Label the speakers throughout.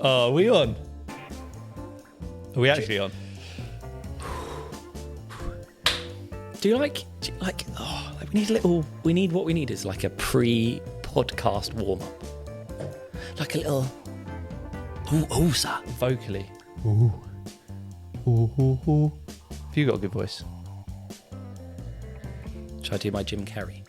Speaker 1: Oh, are we on? Are we actually on?
Speaker 2: Do you like we need what we need is like a pre-podcast warm-up. Like a little sir.
Speaker 1: Vocally. Ooh. Ooh, ooh, ooh. Have you got a good voice?
Speaker 2: Should I do my Jim Carrey?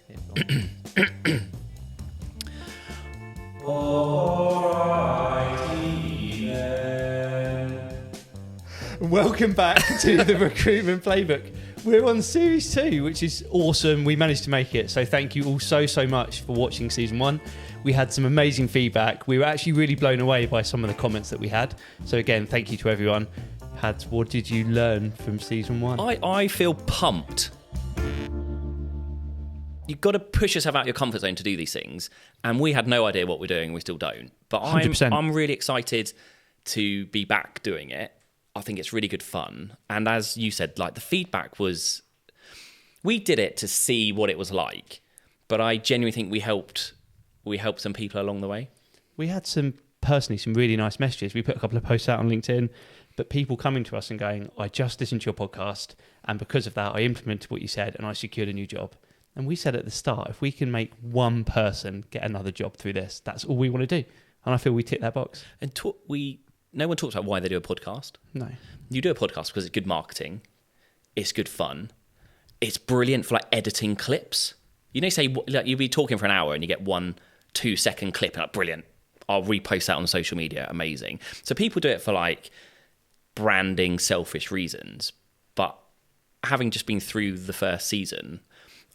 Speaker 1: Welcome back to the Recruitment Playbook. We're on Series 2, which is awesome. We managed to make it. So thank you all so much for watching Season 1. We had some amazing feedback. We were actually really blown away by some of the comments that we had. So again, thank you to everyone. Hads, what did you learn from Season 1?
Speaker 2: I feel pumped. You've got to push yourself out of your comfort zone to do these things. And we had no idea what we're doing. We still don't. But
Speaker 1: 100%.
Speaker 2: I'm really excited to be back doing it. I think it's really good fun. And as you said, like the feedback was, we did it to see what it was like. But I genuinely think we helped some people along the way.
Speaker 1: We had some really nice messages. We put a couple of posts out on LinkedIn, but people coming to us and going, I just listened to your podcast, and because of that, I implemented what you said and I secured a new job. And we said at the start, if we can make one person get another job through this, that's all we want to do. And I feel we tick that box.
Speaker 2: And no one talks about why they do a podcast.
Speaker 1: No.
Speaker 2: You do a podcast because it's good marketing. It's good fun. It's brilliant for like editing clips. You know, say like you'll be talking for an hour and you get 1-2 second clip and like, brilliant. I'll repost that on social media. Amazing. So people do it for like branding, selfish reasons. But having just been through the first season,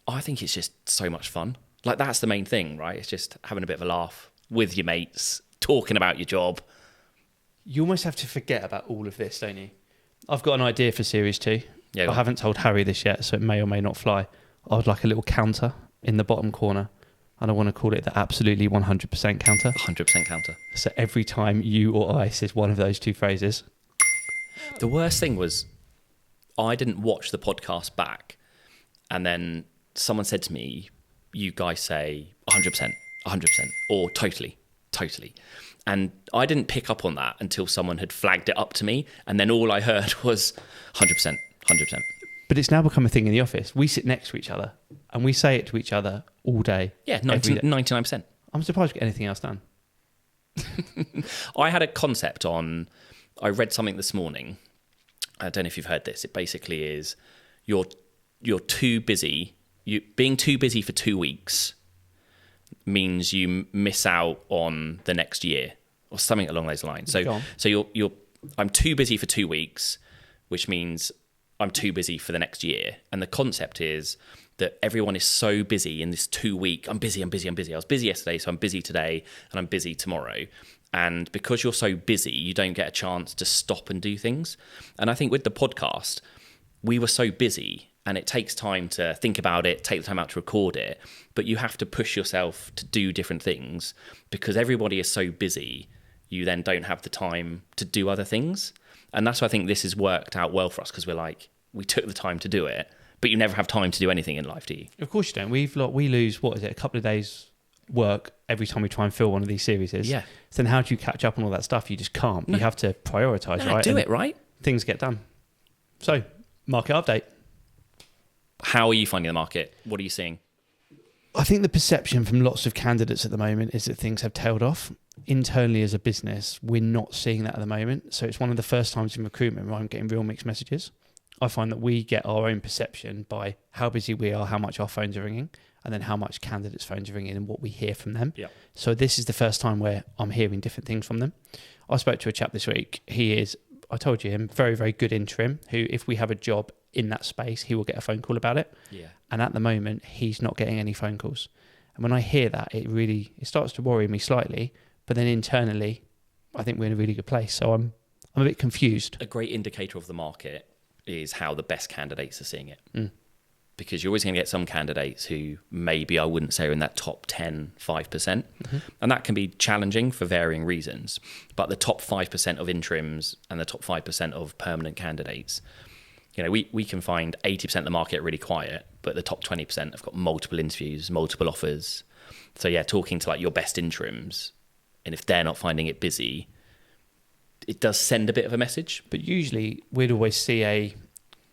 Speaker 2: I think it's just so much fun. Like that's the main thing, right? It's just having a bit of a laugh with your mates, talking about your job.
Speaker 1: You almost have to forget about all of this, don't you? I've got an idea for Series 2.
Speaker 2: Yeah,
Speaker 1: I haven't told Harry this yet, so it may or may not fly. I would like a little counter in the bottom corner, and I want to call it the absolutely 100% counter.
Speaker 2: 100% counter.
Speaker 1: So every time you or I says one of those two phrases.
Speaker 2: The worst thing was I didn't watch the podcast back, and then someone said to me, you guys say 100%, 100%, or totally. And I didn't pick up on that until someone had flagged it up to me. And then all I heard was 100%, 100%.
Speaker 1: But it's now become a thing in the office. We sit next to each other and we say it to each other all day.
Speaker 2: Yeah, 99%.
Speaker 1: I'm surprised we get anything else done.
Speaker 2: I had a concept I read something this morning. I don't know if you've heard this. It basically is you're too busy. Being too busy for 2 weeks means you miss out on the next year or something along those lines. So I'm too busy for 2 weeks, which means I'm too busy for the next year. And the concept is that everyone is so busy in this 2 week. I'm busy. I was busy yesterday, so I'm busy today, and I'm busy tomorrow. And because you're so busy, you don't get a chance to stop and do things. And I think with the podcast, we were so busy, and it takes time to think about it, take the time out to record it, but you have to push yourself to do different things because everybody is so busy, you then don't have the time to do other things. And that's why I think this has worked out well for us because we took the time to do it, but you never have time to do anything in life, do you?
Speaker 1: Of course you don't. We lose, a couple of days work every time we try and fill one of these series.
Speaker 2: Yeah.
Speaker 1: So then how do you catch up on all that stuff? You just can't. No. You have to prioritise, right?
Speaker 2: Do it, right?
Speaker 1: Things get done. So, market update.
Speaker 2: How are you finding the market? What are you seeing?
Speaker 1: I think the perception from lots of candidates at the moment is that things have tailed off. Internally as a business, we're not seeing that at the moment. So it's one of the first times in recruitment where I'm getting real mixed messages. I find that we get our own perception by how busy we are, how much our phones are ringing, and then how much candidates' phones are ringing and what we hear from them.
Speaker 2: Yeah.
Speaker 1: So this is the first time where I'm hearing different things from them. I spoke to a chap this week. I told you him, very, very good interim, who if we have a job in that space, he will get a phone call about it.
Speaker 2: Yeah.
Speaker 1: And at the moment, he's not getting any phone calls. And when I hear that, it starts to worry me slightly. But then internally, I think we're in a really good place. So I'm a bit confused.
Speaker 2: A great indicator of the market is how the best candidates are seeing it. Mm. Because you're always going to get some candidates who maybe I wouldn't say are in that top 10, 5%. Mm-hmm. And that can be challenging for varying reasons. But the top 5% of interims and the top 5% of permanent candidates, we can find 80% of the market really quiet, but the top 20% have got multiple interviews, multiple offers. So yeah, talking to like your best interims, and if they're not finding it busy, it does send a bit of a message.
Speaker 1: But usually we'd always see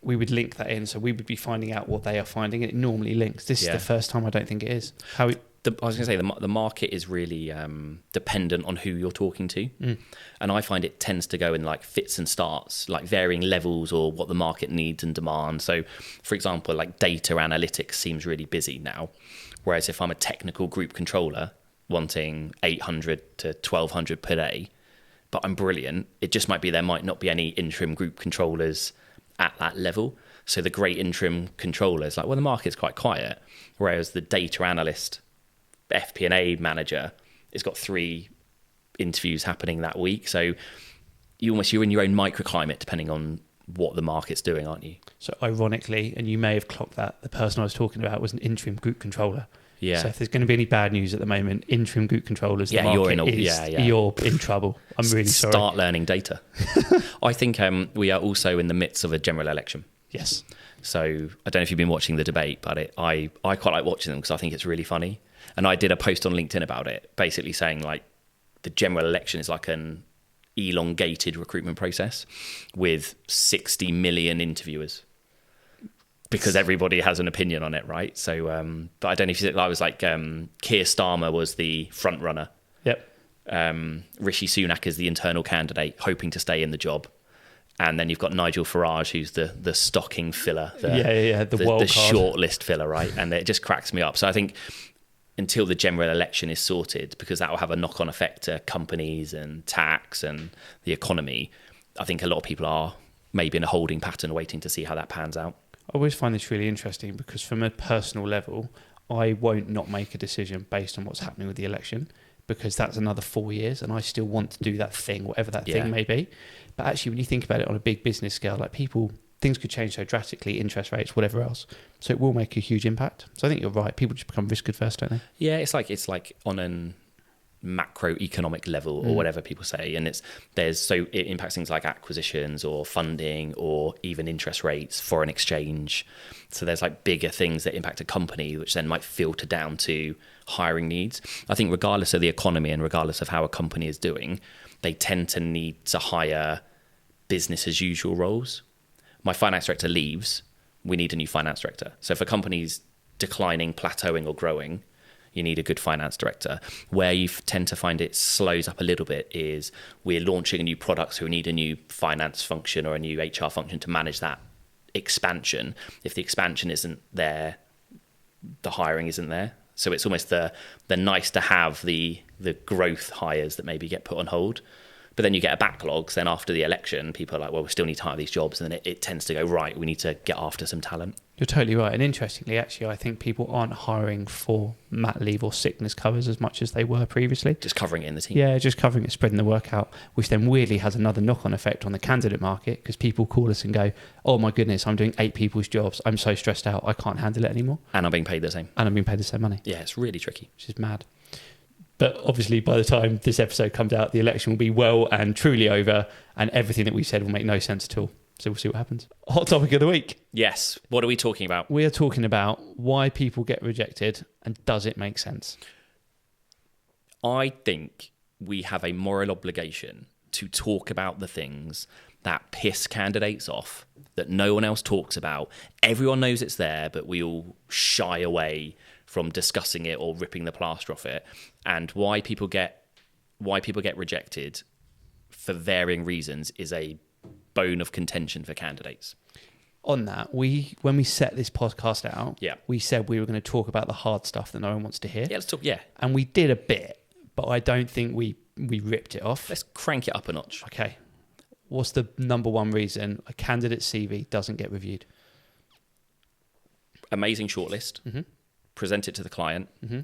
Speaker 1: we would link that in, so we would be finding out what they are finding, and it normally links. This is the first time I don't think it is.
Speaker 2: I was going to say the market is really dependent on who you're talking to, and I find it tends to go in like fits and starts, like varying levels or what the market needs and demands. So, for example, like data analytics seems really busy now, whereas if I'm a technical group controller wanting 800 to 1200 per day, but I'm brilliant, it just might be there might not be any interim group controllers at that level. So the great interim controllers, like, well, the market's quite quiet, whereas the data analyst, FP&A manager, has got 3 interviews happening that week. So you're in your own microclimate depending on what the market's doing, aren't you?
Speaker 1: So ironically, and you may have clocked that, the person I was talking about was an interim group controller.
Speaker 2: Yeah.
Speaker 1: So if there's going to be any bad news at the moment, interim group controllers,
Speaker 2: you're
Speaker 1: in trouble. I'm really sorry.
Speaker 2: Start learning data. I think we are also in the midst of a general election.
Speaker 1: Yes.
Speaker 2: So I don't know if you've been watching the debate, but I quite like watching them because I think it's really funny. And I did a post on LinkedIn about it, basically saying like the general election is like an elongated recruitment process with 60 million interviewers, because everybody has an opinion on it, right? So, but I don't know if I was like, Keir Starmer was the front runner.
Speaker 1: Yep.
Speaker 2: Rishi Sunak is the internal candidate, hoping to stay in the job. And then you've got Nigel Farage, who's the stocking filler, the short list filler, right? And it just cracks me up. So I think until the general election is sorted, because that will have a knock-on effect to companies and tax and the economy, I think a lot of people are maybe in a holding pattern waiting to see how that pans out.
Speaker 1: I always find this really interesting because from a personal level, I won't not make a decision based on what's happening with the election, because that's another 4 years and I still want to do that thing, whatever that thing may be. But actually, when you think about it on a big business scale, like things could change so drastically, interest rates, whatever else. So it will make a huge impact. So I think you're right. People just become risk adverse, don't they?
Speaker 2: Yeah, it's like on an macroeconomic level or whatever people say, and it impacts things like acquisitions or funding or even interest rates, foreign exchange. So there's like bigger things that impact a company, which then might filter down to hiring needs. I think regardless of the economy and regardless of how a company is doing, they tend to need to hire business as usual roles. My finance director leaves, we need a new finance director. So if a company's declining, plateauing or growing, you need a good finance director. Where you tend to find it slows up a little bit is we're launching a new product, so we need a new finance function or a new HR function to manage that expansion. If the expansion isn't there, the hiring isn't there. So it's almost the nice to have the growth hires that maybe get put on hold. But then you get a backlog. So then after the election, people are like, well, we still need to hire these jobs. And then it tends to go, right, we need to get after some talent.
Speaker 1: You're totally right. And interestingly, actually, I think people aren't hiring for mat leave or sickness covers as much as they were previously.
Speaker 2: Just covering it in the team.
Speaker 1: Yeah, just covering it, spreading the work out, which then weirdly has another knock-on effect on the candidate market, because people call us and go, oh my goodness, I'm doing 8 people's jobs. I'm so stressed out. I can't handle it anymore.
Speaker 2: And I'm being paid the same.
Speaker 1: And I'm being paid the same money.
Speaker 2: Yeah, it's really tricky.
Speaker 1: Which is mad. But obviously, by the time this episode comes out, the election will be well and truly over, and everything that we said will make no sense at all. So we'll see what happens. Hot topic of the week.
Speaker 2: Yes. What are we talking about?
Speaker 1: We are talking about why people get rejected and does it make sense?
Speaker 2: I think we have a moral obligation to talk about the things that piss candidates off, that no one else talks about. Everyone knows it's there, but we all shy away from discussing it or ripping the plaster off it, and why people get rejected for varying reasons is a bone of contention for candidates.
Speaker 1: On that, when we set this podcast out, we said we were going to talk about the hard stuff that no one wants to hear.
Speaker 2: Yeah, let's talk. Yeah,
Speaker 1: and we did a bit, but I don't think we ripped it off.
Speaker 2: Let's crank it up a notch.
Speaker 1: Okay, what's the number one reason a candidate's CV doesn't get reviewed?
Speaker 2: Amazing shortlist. Mm-hmm. Present it to the client. Mm-hmm.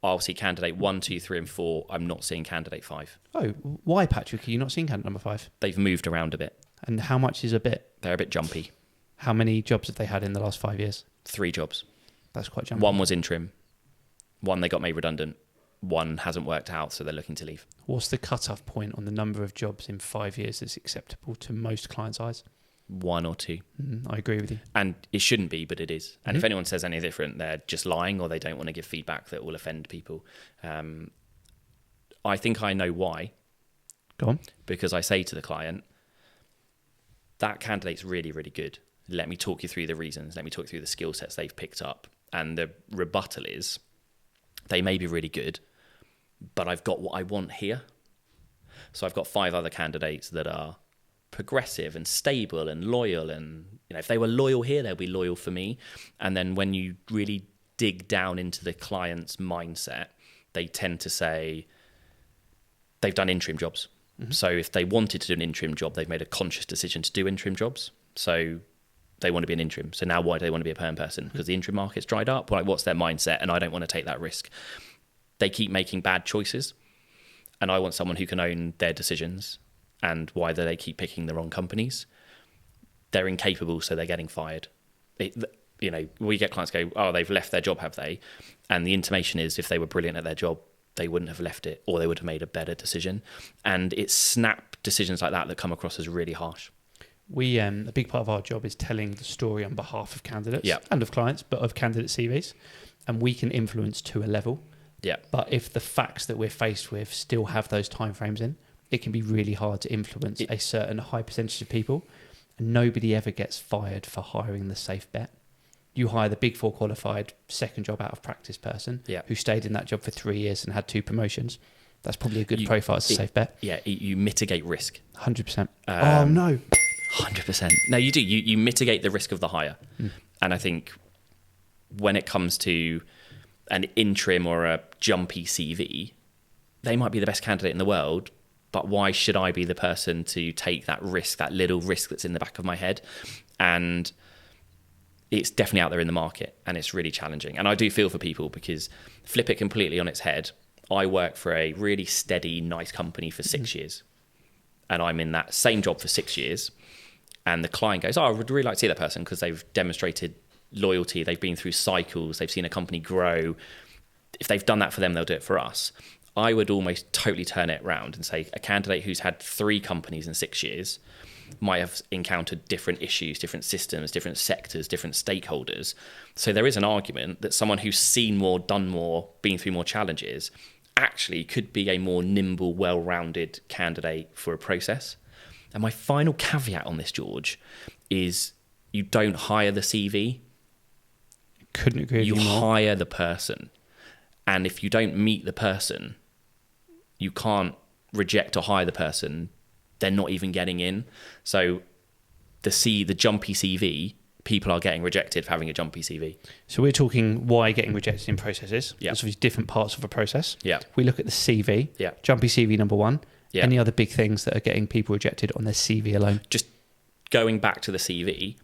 Speaker 2: I'll see candidate 1, 2, 3, and 4. I'm not seeing candidate 5.
Speaker 1: Oh, why, Patrick? Are you not seeing candidate number 5?
Speaker 2: They've moved around a bit.
Speaker 1: And how much is a bit?
Speaker 2: They're a bit jumpy.
Speaker 1: How many jobs have they had in the last 5 years?
Speaker 2: 3 jobs.
Speaker 1: That's quite jumpy.
Speaker 2: 1 was interim. 1 they got made redundant. 1 hasn't worked out, so they're looking to leave.
Speaker 1: What's the cut-off point on the number of jobs in 5 years that's acceptable to most clients' eyes?
Speaker 2: 1 or 2.
Speaker 1: I agree with you. And
Speaker 2: it shouldn't be, but it is. And if anyone says any different, they're just lying, or they don't want to give feedback that will offend people. I think I know why.
Speaker 1: Go on.
Speaker 2: Because I say to the client, that candidate's really, really good. Let me talk you through the reasons. Let me talk you through the skill sets they've picked up. And the rebuttal is, they may be really good, but I've got what I want here. So I've got 5 other candidates that are progressive and stable and loyal. And if they were loyal here, they'll be loyal for me. And then when you really dig down into the client's mindset, they tend to say they've done interim jobs. So if they wanted to do an interim job, they've made a conscious decision to do interim jobs. So they want to be an interim. So now why do they want to be a perm person? Because the interim market's dried up. Like, what's their mindset? And I don't want to take that risk. They keep making bad choices. And I want someone who can own their decisions and why do they keep picking the wrong companies. They're incapable, so they're getting fired. We get clients go, oh, they've left their job, have they? And the intimation is if they were brilliant at their job, they wouldn't have left it, or they would have made a better decision. And it's snap decisions like that come across as really harsh.
Speaker 1: We a big part of our job is telling the story on behalf of candidates and of clients, but of candidate CVs. And we can influence to a level.
Speaker 2: Yeah.
Speaker 1: But if the facts that we're faced with still have those timeframes in, it can be really hard to influence a certain high percentage of people. And nobody ever gets fired for hiring the safe bet. You hire the Big Four qualified second job out of practice person who stayed in that job for 3 years and had 2 promotions. That's probably a good profile as a safe bet.
Speaker 2: Yeah, you mitigate risk.
Speaker 1: 100%. Oh, no.
Speaker 2: 100%. No, you do. You mitigate the risk of the hire. And I think when it comes to an interim or a jumpy CV, they might be the best candidate in the world, but why should I be the person to take that risk, that little risk that's in the back of my head? And it's definitely out there in the market and it's really challenging. And I do feel for people because flip it completely on its head. I work for a really steady, nice company for 6 years. And I'm in that same job for 6 years. And the client goes, oh, I would really like to see that person because they've demonstrated loyalty. They've been through cycles. They've seen a company grow. If they've done that for them, they'll do it for us. I would almost totally turn it around and say a candidate who's had 3 companies in 6 years might have encountered different issues, different systems, different sectors, different stakeholders. So there is an argument that someone who's seen more, done more, been through more challenges actually could be a more nimble, well-rounded candidate for a process. And my final caveat on this, George, is you don't hire the CV.
Speaker 1: Couldn't agree with you more.
Speaker 2: You hire the person. And if you don't meet the person, you can't reject or hire the person. They're not even getting in. So the jumpy CV, people are getting rejected for having a jumpy CV.
Speaker 1: So we're talking why getting rejected in processes.
Speaker 2: Yeah.
Speaker 1: There's obviously different parts of a process.
Speaker 2: Yeah.
Speaker 1: We look at the CV.
Speaker 2: Yeah.
Speaker 1: Jumpy CV number 1.
Speaker 2: Yeah.
Speaker 1: Any other big things that are getting people rejected on their CV alone?
Speaker 2: Just going back to the CV,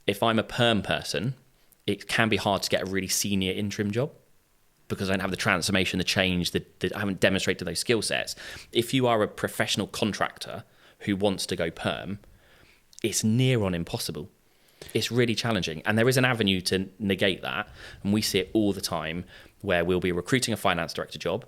Speaker 2: if I'm a perm person, it can be hard to get a really senior interim job because I don't have the transformation, the change, that I haven't demonstrated those skill sets. If you are a professional contractor who wants to go perm, it's near on impossible. It's really challenging. And there is an avenue to negate that. And we see it all the time where we'll be recruiting a finance director job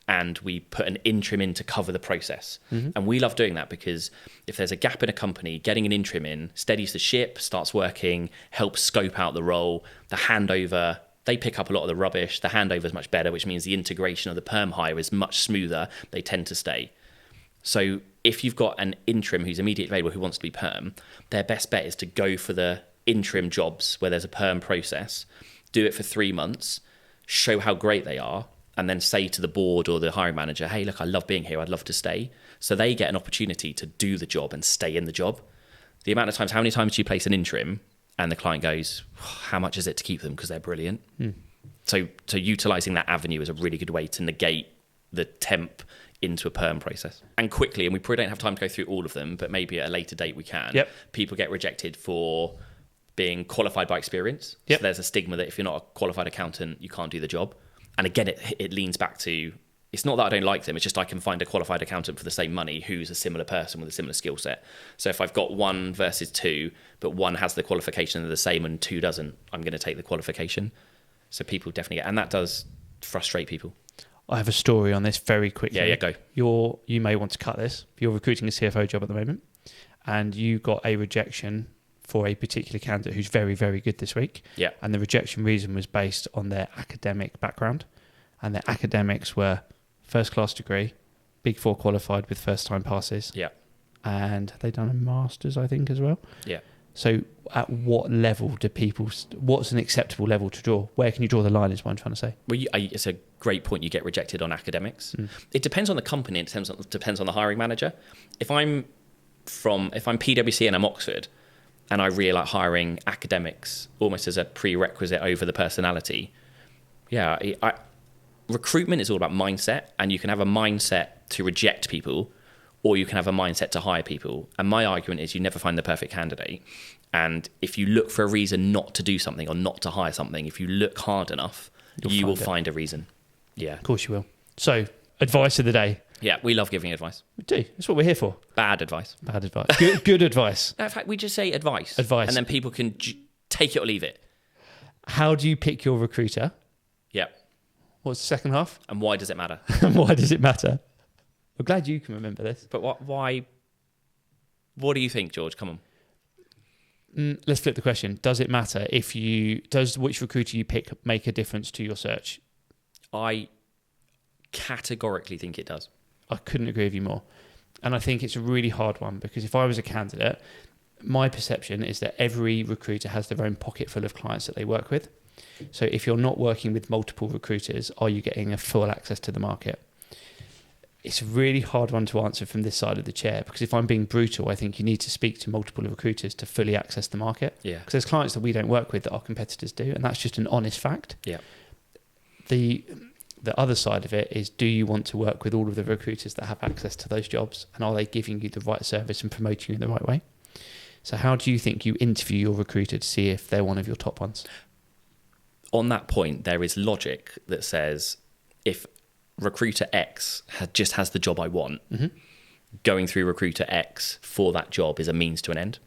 Speaker 2: and we put an interim in to cover the process. And we love doing that because if there's a gap in a company, getting an interim in steadies the ship, starts working, helps scope out the role, the handover, they pick up a lot of the rubbish, the handover is much better, which means the integration of the perm hire is much smoother, they tend to stay. So if you've got an interim who's immediately available who wants to be perm, their best bet is to go for the interim jobs where there's a perm process, do it for 3 months, show how great they are, and then say to the board or the hiring manager, hey, look, I love being here, I'd love to stay. So they get an opportunity to do the job and stay in the job. The amount of times, how many times do you place an interim and the client goes, how much is it to keep them because they're brilliant? So utilising that avenue is a really good way to negate the temp into a perm process. And quickly, and we probably don't have time to go through all of them, but maybe at a later date we can. People get rejected for being qualified by experience. So there's a stigma that if you're not a qualified accountant, you can't do the job. And again, it leans back to, it's not that I don't like them, it's just I can find a qualified accountant for the same money who's a similar person with a similar skill set. So if I've got 1 versus 2, but 1 has the qualification of the same and 2 doesn't, I'm going to take the qualification. So people definitely get, and that does frustrate people.
Speaker 1: I have a story on this very quickly.
Speaker 2: Yeah, go.
Speaker 1: You may want to cut this. You're recruiting a CFO job at the moment and you got a rejection for a particular candidate who's very, very good this week.
Speaker 2: Yeah.
Speaker 1: And the rejection reason was based on their academic background. And their academics were first-class degree, Big Four qualified with first time passes.
Speaker 2: Yeah.
Speaker 1: And they've done a master's, I think, as well.
Speaker 2: Yeah.
Speaker 1: So at what level do people, what's an acceptable level to draw? Where can you draw the line is what I'm trying to say.
Speaker 2: Well, it's a great point. You get rejected on academics. It depends on the company. It depends on the hiring manager. If I'm PwC and I'm Oxford and I really like hiring academics almost as a prerequisite over the personality, recruitment is all about mindset, and you can have a mindset to reject people, or you can have a mindset to hire people. And my argument is you never find the perfect candidate. And if you look for a reason not to do something or not to hire something, if you look hard enough, you will find a reason. Yeah.
Speaker 1: Of course you will. So, advice of the day.
Speaker 2: Yeah, we love giving advice.
Speaker 1: We do. That's what we're here for.
Speaker 2: Bad advice.
Speaker 1: Bad advice. Good advice.
Speaker 2: No, in fact, we just say advice.
Speaker 1: Advice.
Speaker 2: And then people can take it or leave it.
Speaker 1: How do you pick your recruiter?
Speaker 2: Yeah.
Speaker 1: What's the second half?
Speaker 2: And why does it matter?
Speaker 1: And why does it matter? I'm glad you can remember this.
Speaker 2: But why? What do you think, George? Come on.
Speaker 1: Let's flip the question. Does it matter does which recruiter you pick make a difference to your search?
Speaker 2: I categorically think it does.
Speaker 1: I couldn't agree with you more. And I think it's a really hard one, because if I was a candidate, my perception is that every recruiter has their own pocket full of clients that they work with. So if you're not working with multiple recruiters, are you getting a full access to the market? It's a really hard one to answer from this side of the chair, because if I'm being brutal, I think you need to speak to multiple recruiters to fully access the market.
Speaker 2: Yeah.
Speaker 1: Because there's clients that we don't work with that our competitors do, and that's just an honest fact.
Speaker 2: Yeah.
Speaker 1: The other side of it is, do you want to work with all of the recruiters that have access to those jobs, and are they giving you the right service and promoting you in the right way? So how do you think you interview your recruiter to see if they're one of your top ones?
Speaker 2: On that point, there is logic that says if recruiter X just has the job I want, going through recruiter X for that job is a means to an end.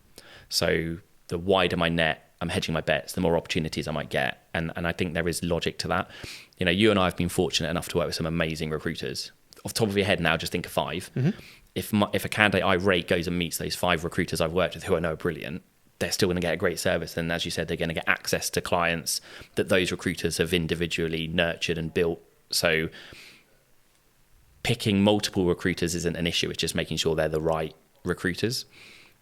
Speaker 2: So the wider my net, I'm hedging my bets, the more opportunities I might get. And I think there is logic to that. You know, you and I have been fortunate enough to work with some amazing recruiters. Off the top of your head now, just think of 5. If a candidate I rate goes and meets those 5 recruiters I've worked with who I know are brilliant, they're still going to get a great service. And as you said, they're going to get access to clients that those recruiters have individually nurtured and built. So picking multiple recruiters isn't an issue. It's just making sure they're the right recruiters.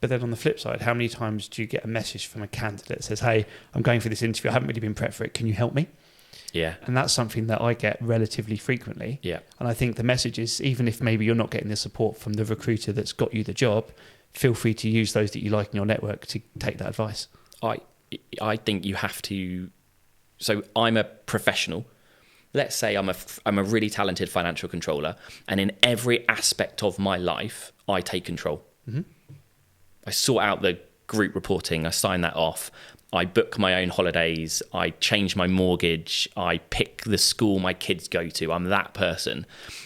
Speaker 1: But then on the flip side, how many times do you get a message from a candidate that says, hey, I'm going for this interview, I haven't really been prepped for it, can you help me?
Speaker 2: Yeah.
Speaker 1: And that's something that I get relatively frequently.
Speaker 2: Yeah.
Speaker 1: And I think the message is, even if maybe you're not getting the support from the recruiter that's got you the job, feel free to use those that you like in your network to take that advice.
Speaker 2: I think you have to. So I'm a professional. Let's say I'm a really talented financial controller, and in every aspect of my life, I take control. I sort out the group reporting, I sign that off, I book my own holidays, I change my mortgage, I pick the school my kids go to. I'm that person.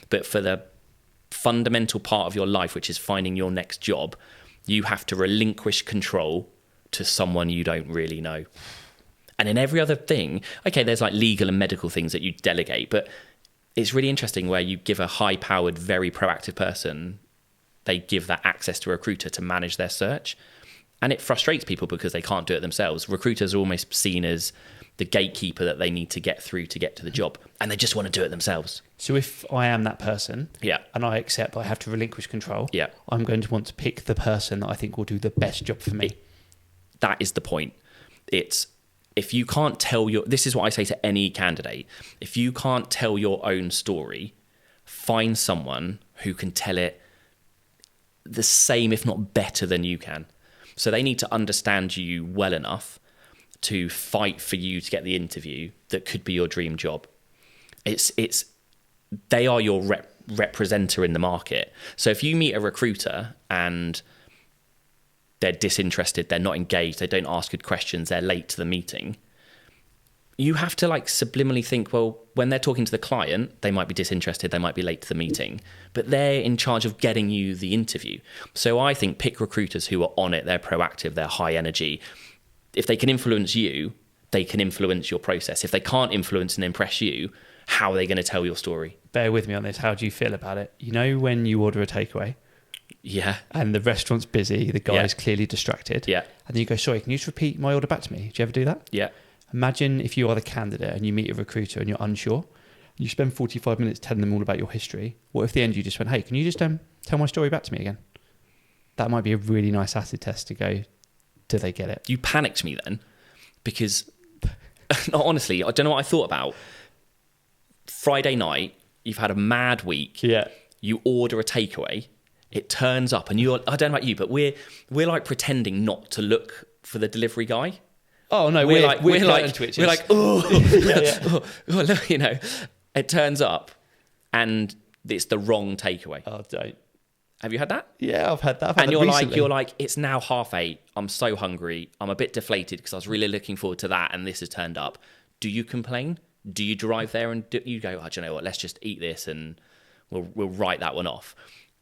Speaker 2: But for the fundamental part of your life, which is finding your next job, you have to relinquish control to someone you don't really know. And in every other thing, okay, there's like legal and medical things that you delegate, but it's really interesting where you give a high-powered, very proactive person, they give that access to a recruiter to manage their search. And it frustrates people because they can't do it themselves. Recruiters are almost seen as the gatekeeper that they need to get through to get to the job, and they just want to do it themselves.
Speaker 1: So if I am that person,
Speaker 2: yeah,
Speaker 1: and I accept I have to relinquish control,
Speaker 2: yeah,
Speaker 1: I'm going to want to pick the person that I think will do the best job for me.
Speaker 2: That is the point. It's, if you can't tell this is what I say to any candidate, if you can't tell your own story, find someone who can tell it the same, if not better than you can. So they need to understand you well enough to fight for you to get the interview that could be your dream job. They are your representer in the market. So if you meet a recruiter and they're disinterested, they're not engaged, they don't ask good questions, they're late to the meeting, you have to like subliminally think, well, when they're talking to the client, they might be disinterested, they might be late to the meeting, but they're in charge of getting you the interview. So I think pick recruiters who are on it, they're proactive, they're high energy. If they can influence you, they can influence your process. If they can't influence and impress you, how are they going to tell your story?
Speaker 1: Bear with me on this. How do you feel about it? You know, when you order a takeaway,
Speaker 2: yeah,
Speaker 1: and the restaurant's busy, the guy's clearly distracted,
Speaker 2: yeah,
Speaker 1: and then you go, sorry, can you just repeat my order back to me? Do you ever do that?
Speaker 2: Yeah.
Speaker 1: Imagine if you are the candidate and you meet a recruiter and you're unsure. You spend 45 minutes telling them all about your history. What if at the end you just went, hey, can you just tell my story back to me again? That might be a really nice acid test to go, do they get it?
Speaker 2: You panicked me then, because honestly, I don't know what I thought about. Friday night, you've had a mad week.
Speaker 1: Yeah.
Speaker 2: You order a takeaway. It turns up, and I don't know about you, but we're like pretending not to look for the delivery guy.
Speaker 1: Oh no, we're like,
Speaker 2: oh, look, you know, it turns up, and it's the wrong takeaway.
Speaker 1: Oh, don't.
Speaker 2: Have you had that?
Speaker 1: Yeah, I've had that.
Speaker 2: And you're like, it's now 8:30. I'm so hungry. I'm a bit deflated because I was really looking forward to that, and this has turned up. Do you complain? Do you drive there and you go, oh, do you know what? Let's just eat this and we'll write that one off.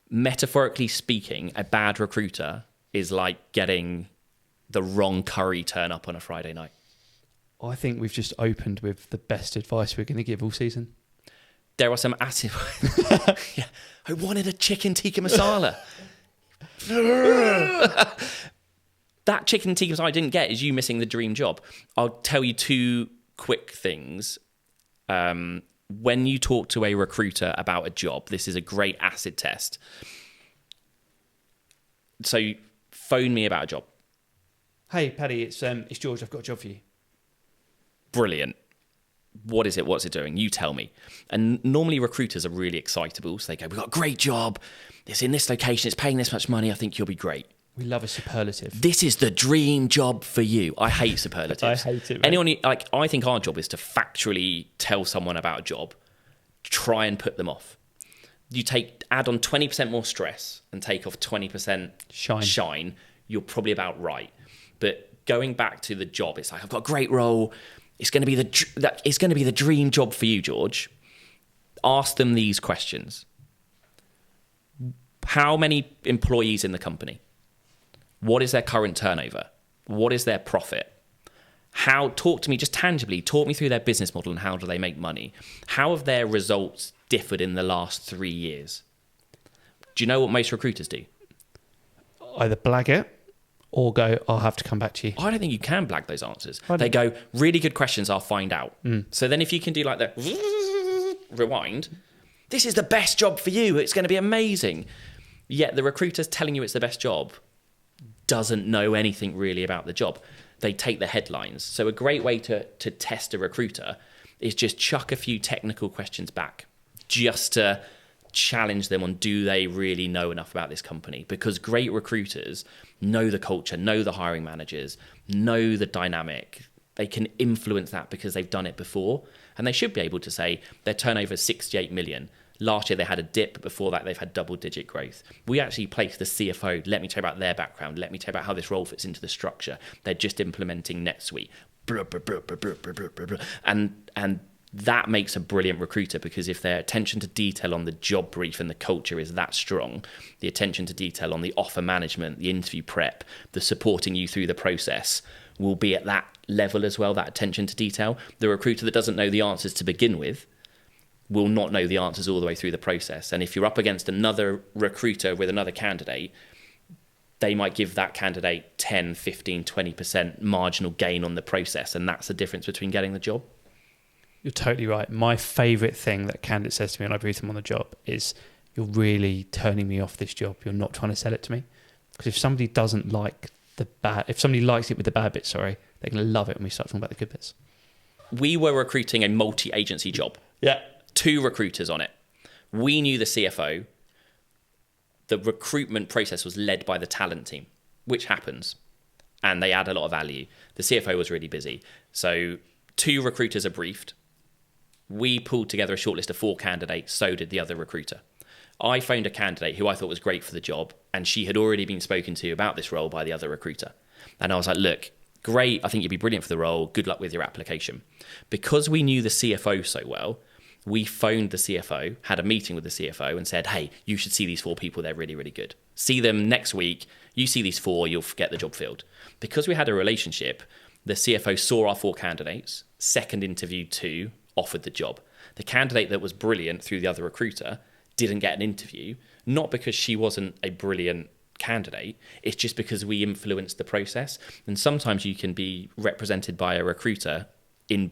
Speaker 2: Metaphorically speaking, a bad recruiter is like getting the wrong curry turn up on a Friday night.
Speaker 1: I think we've just opened with the best advice we're going to give all season.
Speaker 2: There are some acid. Yeah, I wanted a chicken tikka masala. That chicken tikka masala I didn't get is you missing the dream job. I'll tell you 2 quick things. When you talk to a recruiter about a job, this is a great acid test. So phone me about a job.
Speaker 1: Hey, Paddy, it's George. I've got a job for you.
Speaker 2: Brilliant. What is it? What's it doing? You tell me. And normally recruiters are really excitable. So they go, we've got a great job. It's in this location. It's paying this much money. I think you'll be great.
Speaker 1: We love a superlative.
Speaker 2: This is the dream job for you. I hate superlatives.
Speaker 1: I hate it, mate.
Speaker 2: Anyone, I think our job is to factually tell someone about a job, try and put them off. You add on 20% more stress and take off 20% shine. You're probably about right. But going back to the job, it's like, I've got a great role. It's going to be the dream job for you, George. Ask them these questions. How many employees in the company? What is their current turnover? What is their profit? Talk to me just tangibly, talk me through their business model and how do they make money? How have their results differed in the last 3 years? Do you know what most recruiters do?
Speaker 1: Either blag it or go, I'll have to come back to you.
Speaker 2: I don't think you can blag those answers. They go, really good questions, I'll find out. So then if you can do like the rewind, this is the best job for you, it's going to be amazing. Yet the recruiter's telling you it's the best job doesn't know anything really about the job. They take the headlines. So a great way to test a recruiter is just chuck a few technical questions back just to challenge them on, do they really know enough about this company? Because great recruiters know the culture, know the hiring managers, know the dynamic. They can influence that because they've done it before. And they should be able to say their turnover is 68 million. Last year they had a dip, but before that they've had double-digit growth. We actually placed the CFO. Let me tell you about their background. Let me tell you about how this role fits into the structure. They're just implementing NetSuite. And that makes a brilliant recruiter, because if their attention to detail on the job brief and the culture is that strong, the attention to detail on the offer management, the interview prep, the supporting you through the process will be at that level as well, that attention to detail. The recruiter that doesn't know the answers to begin with will not know the answers all the way through the process. And if you're up against another recruiter with another candidate, they might give that candidate 10, 15, 20% marginal gain on the process. And that's the difference between getting the job.
Speaker 1: You're totally right. My favourite thing that a candidate says to me when I brief them on the job is, you're really turning me off this job. You're not trying to sell it to me. Because if somebody doesn't like if somebody likes it with the bad bits, they're going to love it when we start talking about the good bits.
Speaker 2: We were recruiting a multi-agency job.
Speaker 1: Yeah. 2
Speaker 2: recruiters on it. We knew the CFO. The recruitment process was led by the talent team, which happens, and they add a lot of value. The CFO was really busy. So 2 recruiters are briefed. We pulled together a shortlist of 4 candidates, so did the other recruiter. I phoned a candidate who I thought was great for the job, and she had already been spoken to about this role by the other recruiter. And I was like, look, great, I think you'd be brilliant for the role. Good luck with your application. Because we knew the CFO so well, we phoned the CFO, had a meeting with the CFO and said, hey, you should see these 4 people. They're really, really good. See them next week. You see these 4, you'll get the job filled. Because we had a relationship, the CFO saw our 4 candidates, second interviewed 2, offered the job. The candidate that was brilliant through the other recruiter didn't get an interview, not because she wasn't a brilliant candidate. It's just because we influenced the process. And sometimes you can be represented by a recruiter in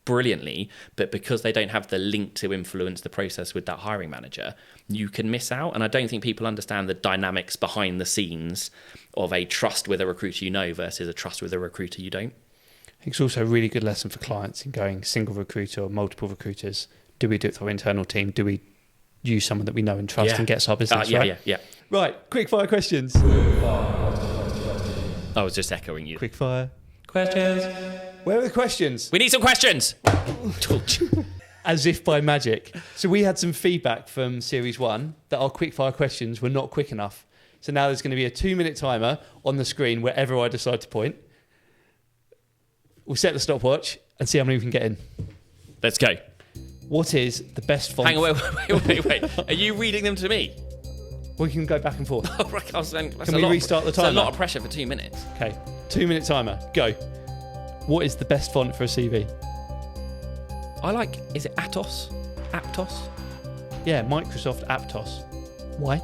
Speaker 2: brilliantly, but because they don't have the link to influence the process with that hiring manager, you can miss out. And I don't think people understand the dynamics behind the scenes of a trust with a recruiter you know versus a trust with a recruiter you don't.
Speaker 1: I think it's also a really good lesson for clients in going single recruiter or multiple recruiters. Do we do it through our internal team? Do we use someone that we know and trust and gets our business right?
Speaker 2: Yeah.
Speaker 1: Right, quick fire questions.
Speaker 2: I was just echoing you.
Speaker 1: Quick fire.
Speaker 2: Questions.
Speaker 1: Where are the questions?
Speaker 2: We need some questions.
Speaker 1: As if by magic. So we had some feedback from Series 1 that our quick fire questions were not quick enough. So now there's going to be a 2-minute timer on the screen wherever I decide to point. We'll set the stopwatch and see how many we can get in.
Speaker 2: Let's go.
Speaker 1: What is the best font?
Speaker 2: Hang on, wait. Are you reading them to me?
Speaker 1: We can go back and forth.
Speaker 2: Oh, right, I was saying,
Speaker 1: Can we restart the timer?
Speaker 2: That's a lot of pressure for 2 minutes.
Speaker 1: Okay, 2-minute timer. Go. What is the best font for a CV?
Speaker 2: I like, is it Atos? Aptos?
Speaker 1: Yeah, Microsoft Aptos. Why?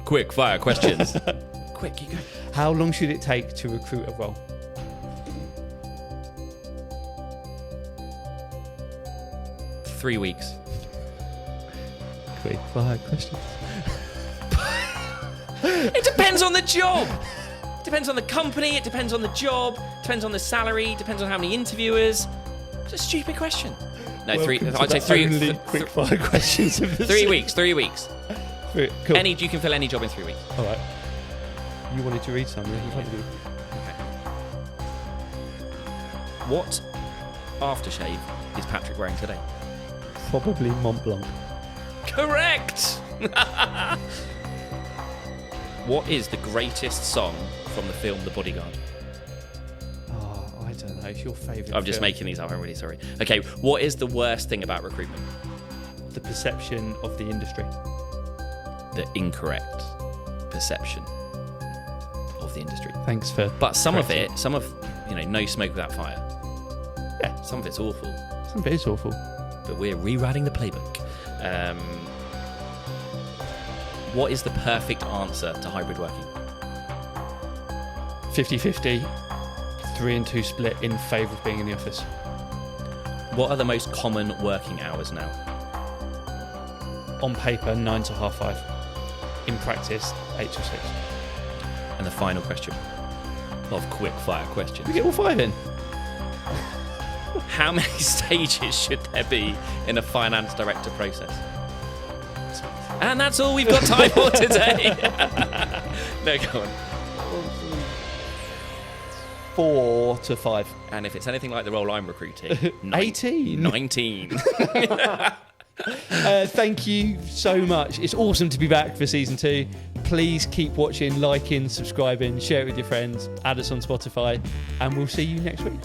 Speaker 2: Quick fire questions. Quick, you go.
Speaker 1: How long should it take to recruit a role?
Speaker 2: Three weeks.
Speaker 1: Quick fire questions.
Speaker 2: It depends on the job. It depends on the company. It depends on the job. It depends on the salary. It depends on how many interviewers. It's a stupid question. No, I'd say three.
Speaker 1: Quick fire questions. Of the
Speaker 2: 3 weeks. 3 weeks.
Speaker 1: Cool.
Speaker 2: You can fill any job in 3 weeks.
Speaker 1: All right. You wanted to read something.
Speaker 2: Okay. What aftershave is Patrick wearing today?
Speaker 1: Probably Mont Blanc.
Speaker 2: Correct. What is the greatest song from the film The Bodyguard?
Speaker 1: Oh, I don't know. It's your favourite.
Speaker 2: I'm just making these up. I'm really sorry. Okay, what is the worst thing about recruitment?
Speaker 1: The perception of the industry.
Speaker 2: The incorrect perception of the industry.
Speaker 1: Thanks for.
Speaker 2: But some of no smoke without fire.
Speaker 1: Yeah.
Speaker 2: Some of it's awful.
Speaker 1: Some of it is awful.
Speaker 2: But we're rewriting the playbook. What is the perfect answer to hybrid working?
Speaker 1: 50-50, 3 and 2 split in favour of being in the office.
Speaker 2: What are the most common working hours now?
Speaker 1: On paper, 9 to 5:30. In practice, 8 till 6.
Speaker 2: And the final question. A lot of quick fire questions.
Speaker 1: We get all 5 in.
Speaker 2: How many stages should there be in a finance director process? And that's all we've got time for today. No, go on.
Speaker 1: 4 to 5.
Speaker 2: And if it's anything like the role I'm recruiting,
Speaker 1: 18.
Speaker 2: 19.
Speaker 1: Thank you so much. It's awesome to be back for season 2. Please keep watching, liking, subscribing, share it with your friends, add us on Spotify, and we'll see you next week.